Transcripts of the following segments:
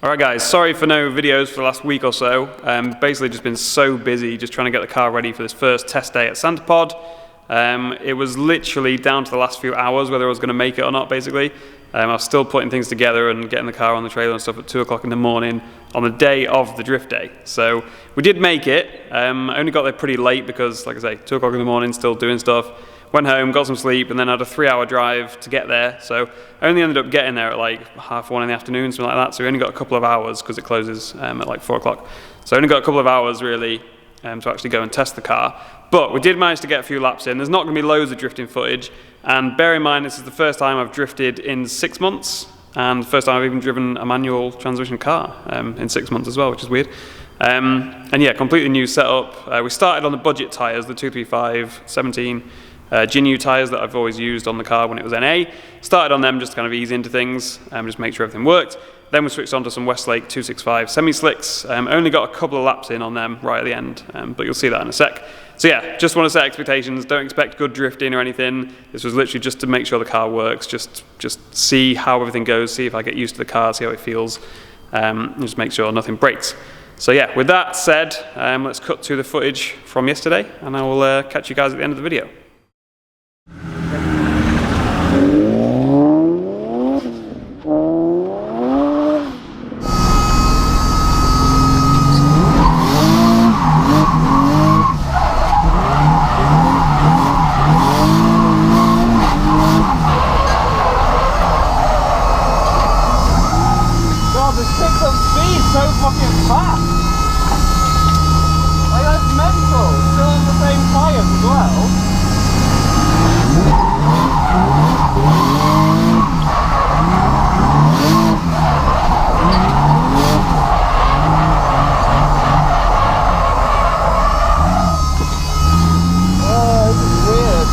Alright guys, sorry for no videos for the last week or so. Basically just been so busy just trying to get the car ready for this first test day at Santapod. It was literally down to the last few hours whether I was going to make it or not basically. I was still putting things together and getting the car on the trailer and stuff at 2 o'clock in the morning on the day of the drift day. So we did make it. I only got there pretty late because, like I say, 2 o'clock in the morning, still doing stuff. Went home, got some sleep, and then had a 3-hour drive to get there. So I only ended up getting there at like 1:30 in the afternoon, something like that. So we only got a couple of hours because it closes at like 4 o'clock. So I only got a couple of hours really to actually go and test the car. But we did manage to get a few laps in. There's not going to be loads of drifting footage. And bear in mind, this is the first time I've drifted in 6 months. And the first time I've even driven a manual transmission car in 6 months as well, which is weird. And yeah, completely new setup. We started on the budget tyres, the 235 17. Jinyu tyres that I've always used on the car when it was NA. Started on them just to kind of ease into things and just make sure everything worked. Then we switched on to some Westlake 265 semi-slicks. Only got a couple of laps in on them right at the end, but you'll see that in a sec. So yeah, just want to set expectations. Don't expect good drifting or anything. This was literally just to make sure the car works, just see how everything goes, see if I get used to the car, see how it feels, and just make sure nothing breaks. So yeah, with that said, let's cut to the footage from yesterday, and I will catch you guys at the end of the video. So fucking fast! Like, that's mental! Still on the same tyres as well. Oh, this is weird.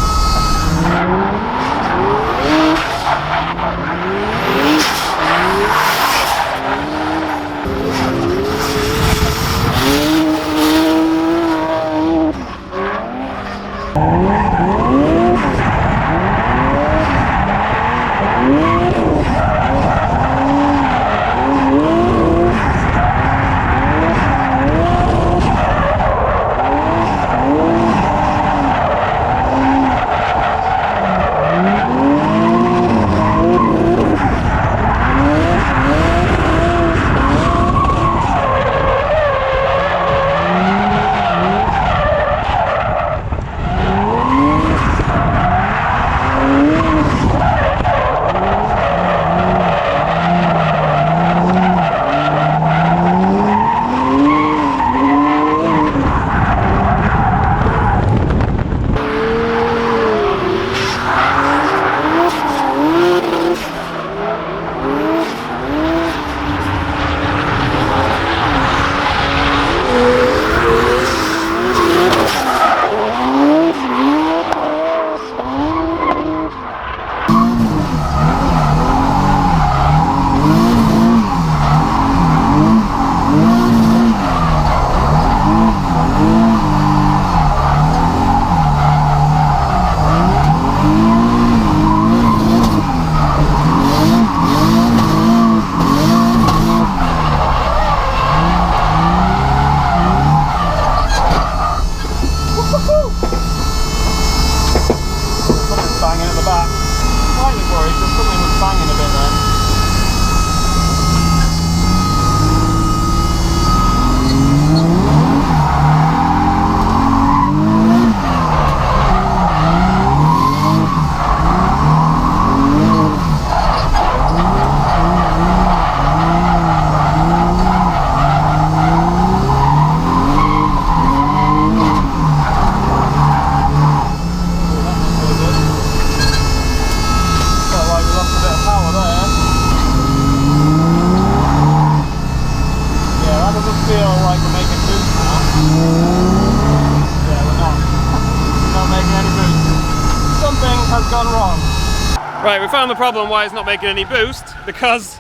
Right, we found the problem why it's not making any boost, because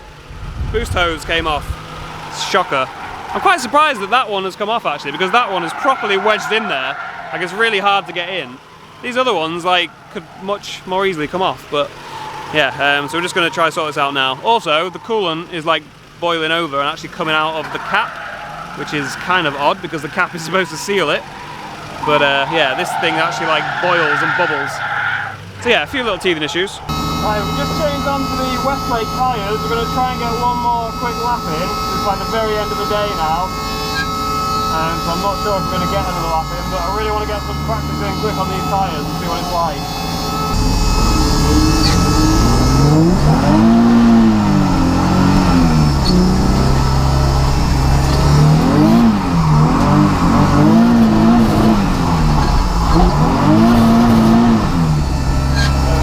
boost hose came off. Shocker. I'm quite surprised that that one has come off actually, because that one is properly wedged in there. Like, it's really hard to get in. These other ones like could much more easily come off, but yeah, so we're just going to try to sort this out now. Also, the coolant is like boiling over and actually coming out of the cap, which is kind of odd because the cap is supposed to seal it. But yeah, this thing actually like boils and bubbles. So yeah, a few little teething issues. Right, we just changed onto the Westlake tyres. We're going to try and get one more quick lap in. It's like the very end of the day now. So I'm not sure if we're going to get another lap in, but I really want to get some practice in quick on these tyres and see what it's like.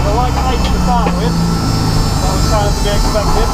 They're like 8 to start with. That was kind of to be expected.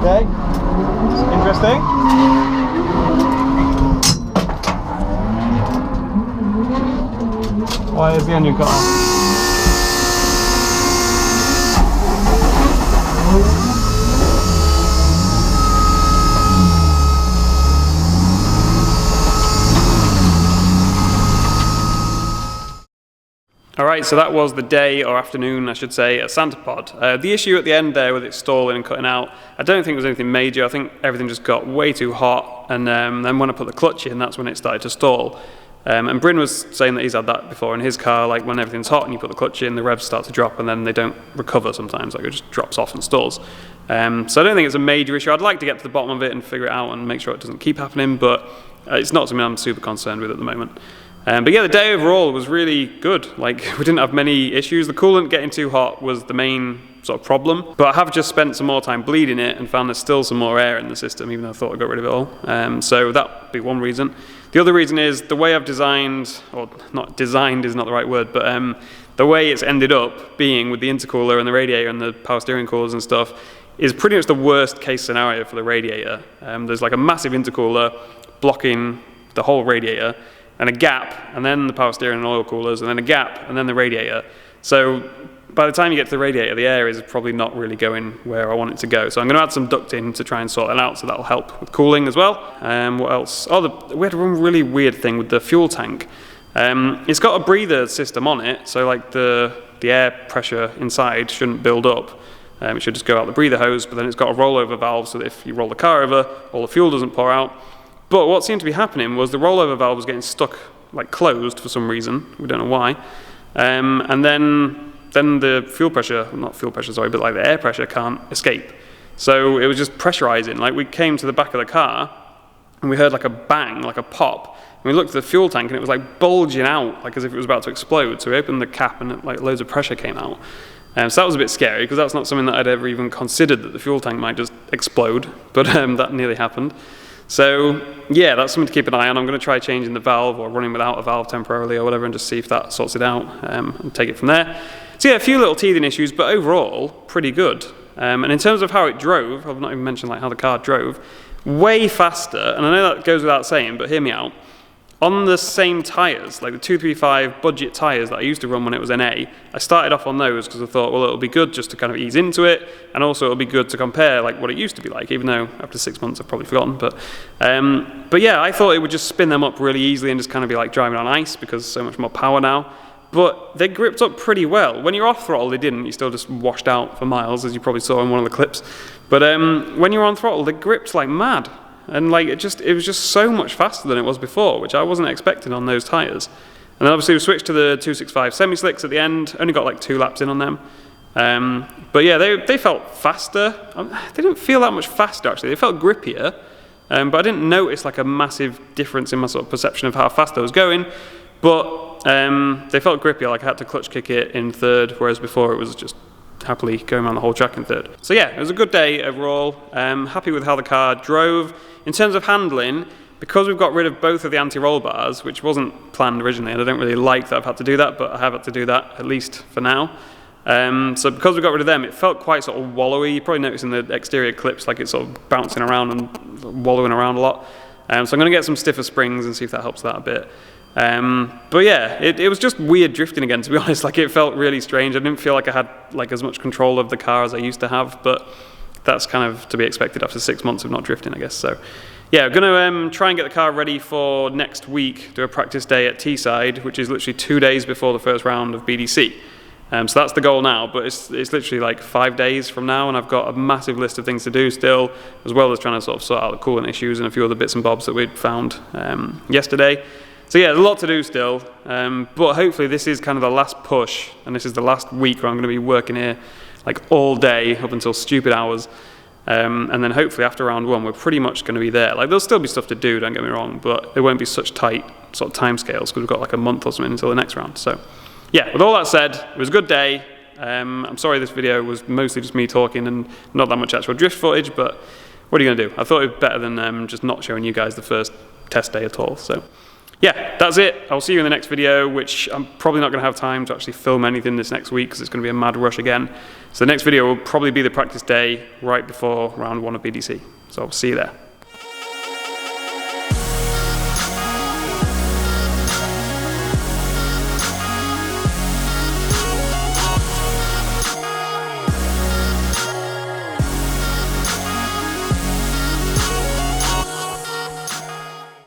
Okay, interesting. Why is the engine cut off? Alright, so that was the day, or afternoon I should say, at SantaPod. The issue at the end there with it stalling and cutting out, I don't think it was anything major. I think everything just got way too hot, and then when I put the clutch in, that's when it started to stall. And Bryn was saying that he's had that before in his car, like when everything's hot and you put the clutch in, the revs start to drop and then they don't recover sometimes, like it just drops off and stalls. So I don't think it's a major issue. I'd like to get to the bottom of it and figure it out and make sure it doesn't keep happening, but it's not something I'm super concerned with at the moment. But yeah, the day overall was really good. Like, we didn't have many issues. The coolant getting too hot was the main sort of problem, but I have just spent some more time bleeding it and found there's still some more air in the system, even though I thought I got rid of it all. So that'd be one reason. The other reason is the way I've designed, or not designed is not the right word, but the way it's ended up being with the intercooler and the radiator and the power steering coolers and stuff is pretty much the worst case scenario for the radiator. There's like a massive intercooler blocking the whole radiator, and a gap, and then the power steering and oil coolers, and then a gap, and then the radiator. So by the time you get to the radiator, the air is probably not really going where I want it to go. So I'm going to add some ducting to try and sort that out, so that'll help with cooling as well. What else? Oh, we had one really weird thing with the fuel tank. It's got a breather system on it, so like the air pressure inside shouldn't build up. It should just go out the breather hose, but then it's got a rollover valve so that if you roll the car over, all the fuel doesn't pour out. But what seemed to be happening was the rollover valve was getting stuck, like closed for some reason. We don't know why. And then the fuel pressure, not fuel pressure, sorry, but like the air pressure can't escape. So it was just pressurizing. Like we came to the back of the car and we heard like a bang, like a pop. And we looked at the fuel tank and it was like bulging out, like as if it was about to explode. So we opened the cap and like loads of pressure came out. So that was a bit scary because that's not something that I'd ever even considered, that the fuel tank might just explode. But that nearly happened. So yeah, that's something to keep an eye on. I'm going to try changing the valve or running without a valve temporarily or whatever and just see if that sorts it out and take it from there. So yeah, a few little teething issues, but overall, pretty good. And in terms of how it drove, I've not even mentioned like how the car drove, way faster, and I know that goes without saying, but hear me out. On the same tyres, like the 235 budget tyres that I used to run when it was NA, I started off on those because I thought, well, it'll be good just to kind of ease into it, and also it'll be good to compare like what it used to be like, even though after 6 months I've probably forgotten. But yeah, I thought it would just spin them up really easily and just kind of be like driving on ice because so much more power now. But they gripped up pretty well. When you're off throttle, they didn't. You still just washed out for miles, as you probably saw in one of the clips. But when you're on throttle, they gripped like mad. And like it was just so much faster than it was before, which I wasn't expecting on those tyres. And then obviously we switched to the 265 semi-slicks at the end. Only got like 2 laps in on them. But yeah, they felt faster. They didn't feel that much faster actually. They felt grippier. But I didn't notice like a massive difference in my sort of perception of how fast I was going. But they felt grippier. Like I had to clutch kick it in third, whereas before it was just happily going around the whole track in third. So yeah, it was a good day overall. Happy with how the car drove. In terms of handling, because we've got rid of both of the anti-roll bars, which wasn't planned originally, and I don't really like that I've had to do that, but I have had to do that, at least for now. So because we got rid of them, it felt quite sort of wallowy. You probably noticed in the exterior clips, like it's sort of bouncing around and wallowing around a lot. So I'm going to get some stiffer springs and see if that helps that a bit. But yeah, it was just weird drifting again, to be honest. Like it felt really strange. I didn't feel like I had like as much control of the car as I used to have, but that's kind of to be expected after 6 months of not drifting, I guess. So yeah, I'm going to try and get the car ready for next week, do a practice day at Teesside, which is literally 2 days before the first round of BDC. So that's the goal now, but it's literally like 5 days from now, and I've got a massive list of things to do still, as well as trying to sort of sort out the coolant issues and a few other bits and bobs that we'd found yesterday. So yeah, there's a lot to do still, but hopefully this is kind of the last push, and this is the last week where I'm going to be working here like all day up until stupid hours, and then hopefully after round 1 we're pretty much going to be there. Like there'll still be stuff to do, don't get me wrong, but it won't be such tight sort of time scales because we've got like a month or something until the next round. So yeah, with all that said, it was a good day. I'm sorry this video was mostly just me talking and not that much actual drift footage, but what are you going to do? I thought it was better than just not showing you guys the first test day at all. So yeah, that's it. I'll see you in the next video, which I'm probably not going to have time to actually film anything this next week because it's going to be a mad rush again. So the next video will probably be the practice day right before round 1 of BDC. So I'll see you there.